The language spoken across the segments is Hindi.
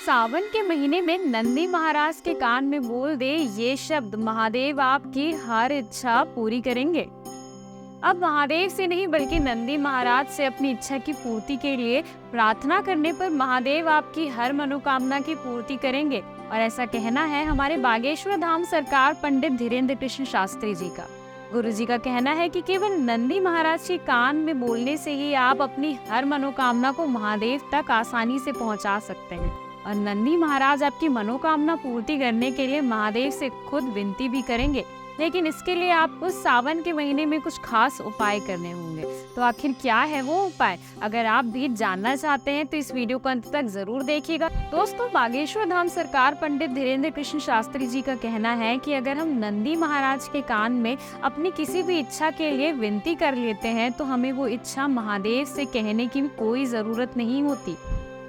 सावन के महीने में नंदी महाराज के कान में बोल दे ये शब्द, महादेव आपकी हर इच्छा पूरी करेंगे। अब महादेव से नहीं बल्कि नंदी महाराज से अपनी इच्छा की पूर्ति के लिए प्रार्थना करने पर महादेव आपकी हर मनोकामना की पूर्ति करेंगे। और ऐसा कहना है हमारे बागेश्वर धाम सरकार पंडित धीरेन्द्र कृष्ण शास्त्री जी का। गुरु जी का कहना है कि केवल नंदी महाराज के कान में बोलने से ही आप अपनी हर मनोकामना को महादेव तक आसानी से पहुंचा सकते हैं। और नंदी महाराज आपकी मनोकामना पूर्ति करने के लिए महादेव से खुद विनती भी करेंगे, लेकिन इसके लिए आपको सावन के महीने में कुछ खास उपाय करने होंगे। तो आखिर क्या है वो उपाय? अगर आप भी जानना चाहते हैं तो इस वीडियो को अंत तक जरूर देखिएगा। दोस्तों, बागेश्वर धाम सरकार पंडित धीरेन्द्र कृष्ण शास्त्री जी का कहना है कि अगर हम नंदी महाराज के कान में अपनी किसी भी इच्छा के लिए विनती कर लेते हैं तो हमें वो इच्छा महादेव से कहने की कोई जरूरत नहीं होती।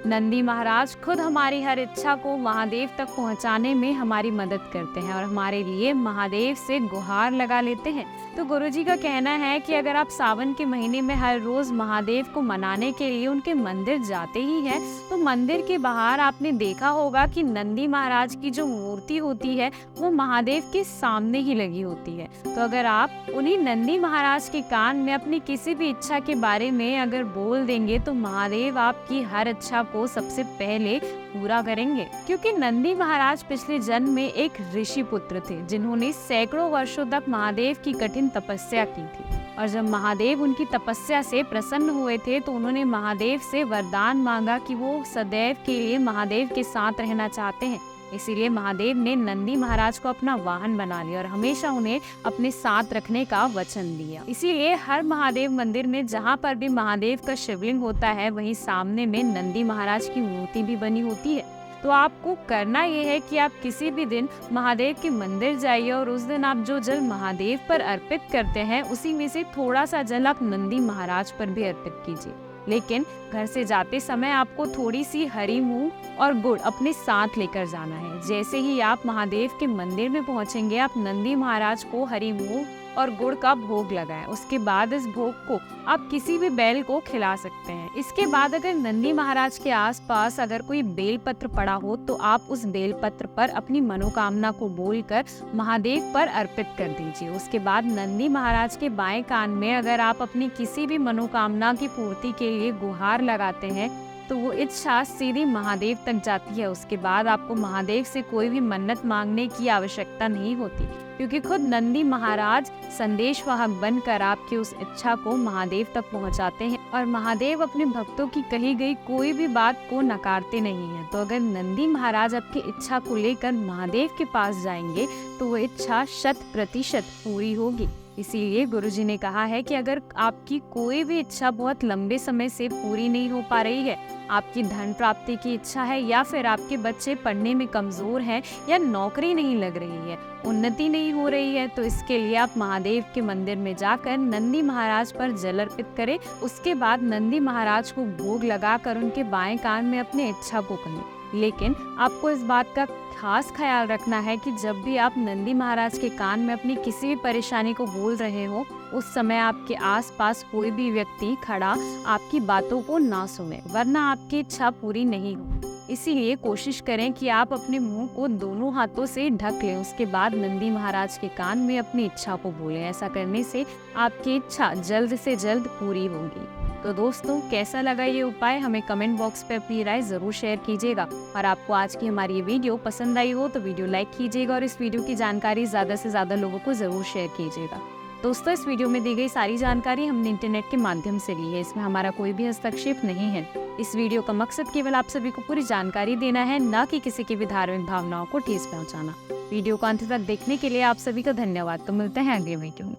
नंदी महाराज खुद हमारी हर इच्छा को महादेव तक पहुंचाने में हमारी मदद करते हैं और हमारे लिए महादेव से गुहार लगा लेते हैं। तो गुरुजी का कहना है कि अगर आप सावन के महीने में हर रोज महादेव को मनाने के लिए उनके मंदिर जाते ही हैं, तो मंदिर के बाहर आपने देखा होगा कि नंदी महाराज की जो मूर्ति होती है वो महादेव के सामने ही लगी होती है। तो अगर आप उन्हीं नंदी महाराज के कान में अपनी किसी भी इच्छा के बारे में अगर बोल देंगे तो महादेव आपकी हर इच्छा को सबसे पहले पूरा करेंगे। क्योंकि नंदी महाराज पिछले जन्म में एक ऋषि पुत्र थे जिन्होंने सैकड़ों वर्षों तक महादेव की कठिन तपस्या की थी। और जब महादेव उनकी तपस्या से प्रसन्न हुए थे तो उन्होंने महादेव से वरदान मांगा कि वो सदैव के लिए महादेव के साथ रहना चाहते हैं। इसीलिए महादेव ने नंदी महाराज को अपना वाहन बना लिया और हमेशा उन्हें अपने साथ रखने का वचन दिया। इसीलिए हर महादेव मंदिर में जहाँ पर भी महादेव का शिवलिंग होता है वहीं सामने में नंदी महाराज की मूर्ति भी बनी होती है। तो आपको करना ये है कि आप किसी भी दिन महादेव के मंदिर जाइए और उस दिन आप जो जल महादेव पर अर्पित करते हैं उसी में से थोड़ा सा जल आप नंदी महाराज पर भी अर्पित कीजिए। लेकिन घर से जाते समय आपको थोड़ी सी हरी मूंग और गुड़ अपने साथ लेकर जाना है। जैसे ही आप महादेव के मंदिर में पहुंचेंगे आप नंदी महाराज को हरी मूंग और गुड़ का भोग लगाएं। उसके बाद इस भोग को आप किसी भी बैल को खिला सकते हैं। इसके बाद अगर नंदी महाराज के आसपास अगर कोई बेलपत्र पड़ा हो तो आप उस बेलपत्र पर अपनी मनोकामना को बोलकर महादेव पर अर्पित कर दीजिए। उसके बाद नंदी महाराज के बाएं कान में अगर आप अपनी किसी भी मनोकामना की पूर्ति के लिए गुहार लगाते हैं तो वो इच्छा सीधी महादेव तक जाती है। उसके बाद आपको महादेव से कोई भी मन्नत मांगने की आवश्यकता नहीं होती, क्योंकि खुद नंदी महाराज संदेशवाहक बनकर आपकी उस इच्छा को महादेव तक पहुंचाते हैं और महादेव अपने भक्तों की कही गई कोई भी बात को नकारते नहीं हैं। तो अगर नंदी महाराज आपकी इच्छा को लेकर महादेव के पास जाएंगे तो वो इच्छा 100% पूरी होगी। इसीलिए गुरुजी ने कहा है कि अगर आपकी कोई भी इच्छा बहुत लंबे समय से पूरी नहीं हो पा रही है, आपकी धन प्राप्ति की इच्छा है या फिर आपके बच्चे पढ़ने में कमजोर हैं या नौकरी नहीं लग रही है, उन्नति नहीं हो रही है, तो इसके लिए आप महादेव के मंदिर में जाकर नंदी महाराज पर जल अर्पित करें। उसके बाद नंदी महाराज को भोग लगाकर उनके बाएं कान में अपनी इच्छा को कहें। लेकिन आपको इस बात का खास ख्याल रखना है कि जब भी आप नंदी महाराज के कान में अपनी किसी भी परेशानी को बोल रहे हो उस समय आपके आसपास कोई भी व्यक्ति खड़ा आपकी बातों को ना सुने, वरना आपकी इच्छा पूरी नहीं हो। इसीलिए कोशिश करें कि आप अपने मुंह को दोनों हाथों से ढक लें। उसके बाद नंदी महाराज के कान में अपनी इच्छा को बोलें। ऐसा करने से आपकी इच्छा जल्द से जल्द पूरी होगी। तो दोस्तों, कैसा लगा ये उपाय? हमें कमेंट बॉक्स पे अपनी राय जरूर शेयर कीजिएगा। और आपको आज की हमारी ये वीडियो पसंद आई हो तो वीडियो लाइक कीजिएगा और इस वीडियो की जानकारी ज्यादा से ज्यादा लोगों को जरूर शेयर कीजिएगा। दोस्तों, इस वीडियो में दी गई सारी जानकारी हमने इंटरनेट के माध्यम से ली है, इसमें हमारा कोई भी हस्तक्षेप नहीं है। इस वीडियो का मकसद केवल आप सभी को पूरी जानकारी देना है, न कि किसी की भी धार्मिक भावनाओं को ठेस पहुंचाना। वीडियो को अंत तक देखने के लिए आप सभी का धन्यवाद। तो मिलते हैं अगले वीडियो में।